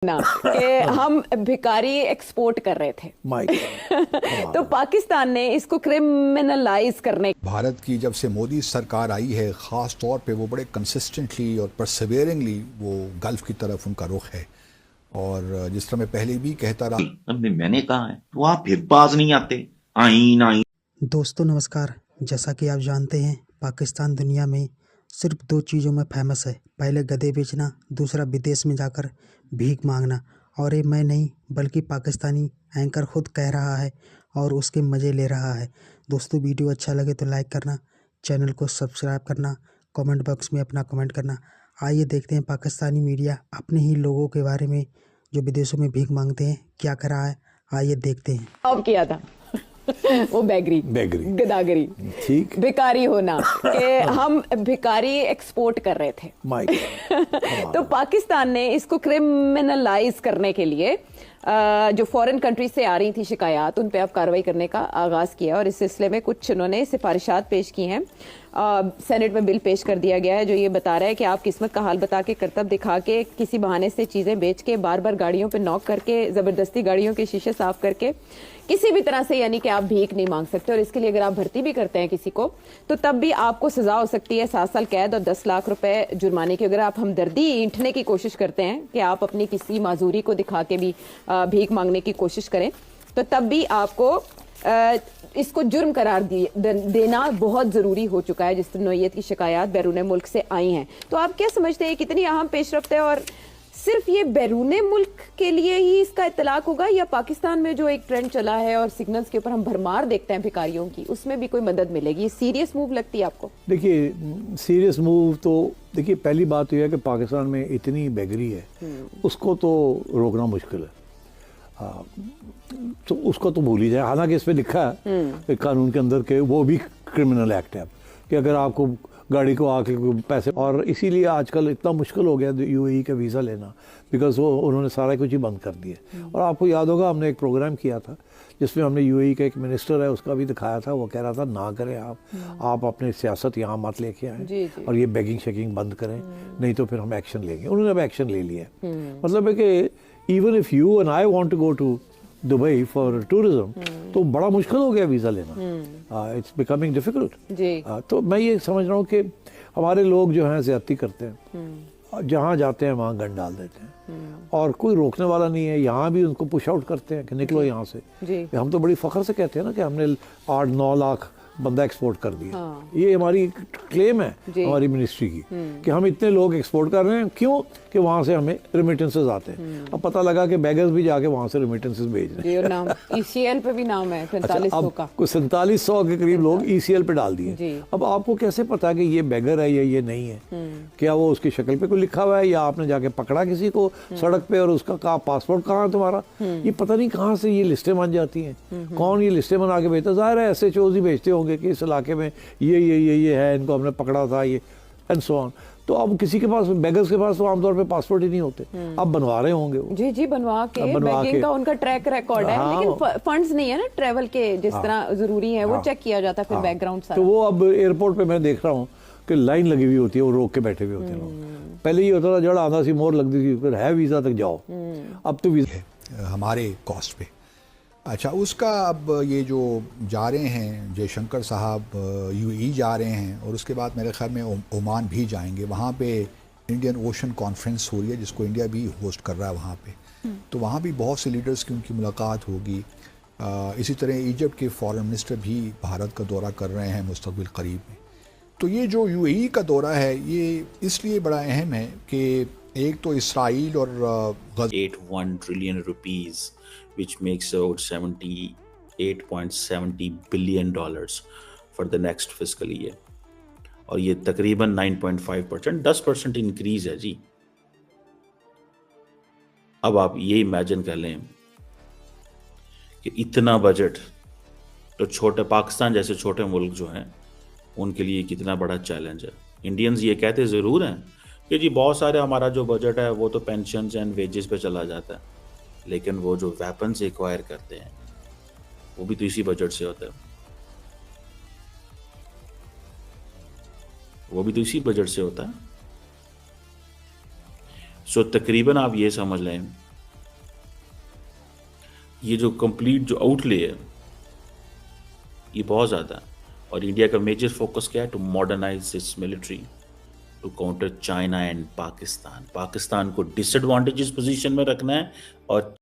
ना कि हम भिकारी एक्सपोर्ट कर रहे थे। तो पाकिस्तान ने इसको क्रिमिनलाइज करने। भारत की जब से मोदी सरकार आई है, ख़ास तौर पे वो बड़े कंसिस्टेंटली और परसेवेरिंगली वो गल्फ की तरफ उनका रुख है। और जिस तरह मैं पहले भी कहता रहा, मैंने कहा है तो आप फिर पास नहीं आते। आईन आईन। दोस्तों नमस्कार। जैसा कि आप जानते हैं, पाकिस्तान दुनिया में सिर्फ दो चीज़ों में फेमस है। पहले गधे बेचना, दूसरा विदेश में जाकर भीख मांगना। और ये मैं नहीं बल्कि पाकिस्तानी एंकर खुद कह रहा है और उसके मज़े ले रहा है। दोस्तों वीडियो अच्छा लगे तो लाइक करना, चैनल को सब्सक्राइब करना, कमेंट बॉक्स में अपना कमेंट करना। आइए देखते हैं पाकिस्तानी मीडिया अपने ही लोगों के बारे में जो विदेशों में भीख मांगते हैं क्या कर रहा है। आइए देखते हैं। अब किया था वो बैगरी गदागरी, ठीक, भिकारी होना कि हम भिकारी एक्सपोर्ट कर रहे थे। तो पाकिस्तान ने इसको क्रिमिनलाइज करने के लिए जो फॉरेन कंट्री से आ रही थी शिकायत, उन पे अब कार्रवाई करने का आगाज किया और इस सिलसिले में कुछ उन्होंने सिफारिशात पेश की हैं। सेनेट में बिल पेश कर दिया गया है जो ये बता रहा है कि आप किस्मत का हाल बता के, करतब दिखा के, किसी बहाने से चीजें बेच के, बार बार गाड़ियों पे नॉक करके, जबरदस्ती गाड़ियों के शीशे साफ करके, किसी भी तरह से, यानी कि आप भीख नहीं मांग सकते। और इसके लिए अगर आप भर्ती भी करते हैं किसी को तो तब भी आपको सजा हो सकती है 7 साल कैद और 10 लाख रुपए जुर्माने की। अगर आप हमदर्दी ईंटने की कोशिश करते हैं कि आप अपनी किसी माजूरी को दिखा के भी भीख मांगने की कोशिश करें तो तब भी आपको इसको जुर्म करार देना बहुत जरूरी हो चुका है जिस नौइयत की शिकायत बैरून मुल्क से आई हैं। तो आप क्या समझते हैं कितनी अहम पेशरफ्त है और सिर्फ ये बैरून मुल्क के लिए ही इसका इतलाक होगा या पाकिस्तान में जो एक ट्रेंड चला है और सिग्नल्स के ऊपर हम भरमार देखते हैं भिखारियों की, उसमें भी कोई मदद मिलेगी? ये सीरियस मूव लगती है आपको? देखिए, सीरियस मूव तो देखिए, पहली बात यह है कि पाकिस्तान में इतनी बेगरी है, उसको तो रोकना मुश्किल है। तो उसको तो भूल ही जाए। हालांकि इसमें लिखा है कानून के अंदर के वो भी क्रिमिनल एक्ट है कि अगर आपको गाड़ी को आके पैसे, और इसीलिए आजकल इतना मुश्किल हो गया यूएई का वीज़ा लेना, बिकॉज वो उन्होंने सारा कुछ ही बंद कर दिया। और आपको याद होगा हमने एक प्रोग्राम किया था जिसमें हमने यूएई का एक मिनिस्टर है उसका भी दिखाया था। वो कह रहा था ना करें आप अपनी सियासत यहाँ मत लेके आए और ये बेगिंग शेकिंग बंद करें, नहीं तो फिर हम एक्शन लेंगे। उन्होंने अब एक्शन ले लिया है। मतलब है कि even if you and I want to go to Dubai for tourism तो बड़ा मुश्किल हो गया वीज़ा लेना। It's becoming difficult. तो मैं ये समझ रहा हूँ कि हमारे लोग जो हैं ज़्यादती करते हैं, जहाँ जाते हैं वहाँ गन डाल देते हैं और कोई रोकने वाला नहीं है। यहाँ भी उनको पुश आउट करते हैं कि निकलो यहाँ से। हम तो बड़ी फ़ख्र से कहते हैं ना कि हमने 8-9 लाख बंदा एक्सपोर्ट कर दिया। ये हमारी क्लेम है हमारी मिनिस्ट्री की कि हम इतने लोग एक्सपोर्ट कर रहे हैं। क्यों? कि वहाँ से हमें रेमिटेंसेस आते हैं। अब पता लगा कि बैगर्स भी जाके वहाँ से रेमिटेंसेस भेज रहे हैं। नाम ECL पे भी नाम है 4700 का। कुछ 4700 के करीब लोग ECL पे डाल दिए। अब आपको कैसे पता कि ये बैगर है या ये नहीं है? क्या वो उसकी शक्ल पे कोई लिखा हुआ है या आपने जाके पकड़ा किसी को सड़क पे और उसका कहा पासपोर्ट कहाँ है तुम्हारा? ये पता नहीं कहाँ से ये लिस्टें बन जाती हैं। कौन ये लिस्टें बना के भेजता? ज़ाहिर है SHOs ही भेजते होंगे कि इस इलाके में ये है, इनको हमने पकड़ा था, ये एंड सो ऑन। तो अब किसी के पास, बेगर्स के पास तो आमतौर पे पासपोर्ट ही नहीं होते। अब बनवा रहे होंगे वो। जी बनवा के बेगिंग का उनका ट्रैक रिकॉर्ड है। लेकिन फंड्स नहीं है ना ट्रैवल के जिस तरह जरूरी है, वो चेक किया जाता है फिर बैकग्राउंड सारा। तो वो अब एयरपोर्ट पे मैं देख रहा हूँ कि लाइन लगी हुई होती है, वो रोक के बैठे हुए होते हैं लोग। पहले ये होता था जड़ आधा सी मोर लगती थी, फिर है वीज़ा तक जाओ। अब तो वीज़ा हमारे कॉस्ट पे। अच्छा, उसका अब ये जो जा रहे हैं जयशंकर साहब यूएई जा रहे हैं और उसके बाद मेरे ख्याल में ओमान भी जाएंगे। वहाँ पे इंडियन ओशन कॉन्फ्रेंस हो रही है जिसको इंडिया भी होस्ट कर रहा है वहाँ पे। तो वहाँ भी बहुत से लीडर्स की उनकी मुलाकात होगी। इसी तरह इजिप्ट के फॉरेन मिनिस्टर भी भारत का दौरा कर रहे हैं मुस्तकबिल करीब में। तो ये जो यूएई का दौरा है ये इसलिए बड़ा अहम है कि एक तो इसराइल और 81 trillion rupees which makes about $78.70 billion for the next fiscal year। और ये तकरीबन 9.5%, 10% इंक्रीज है जी। अब आप ये इमेजिन कर लें कि इतना बजट तो छोटे पाकिस्तान जैसे छोटे मुल्क जो हैं उनके लिए कितना बड़ा चैलेंज है। इंडियंस ये कहते ज़रूर हैं कि जी बहुत सारे हमारा जो बजट है वो तो पेंशन एंड वेजेस पे चला जाता है, लेकिन वो जो वेपन्स एक्वायर करते हैं वो भी तो इसी बजट से होता है। वो भी तो इसी बजट से होता है। सो तकरीबन आप ये समझ लें ये जो कंप्लीट जो आउटले है ये बहुत ज़्यादा है। और इंडिया का मेजर फोकस क्या है? To modernise its military to counter China and Pakistan. Pakistan को डिसएडवांटेजेस पोजीशन में रखना है और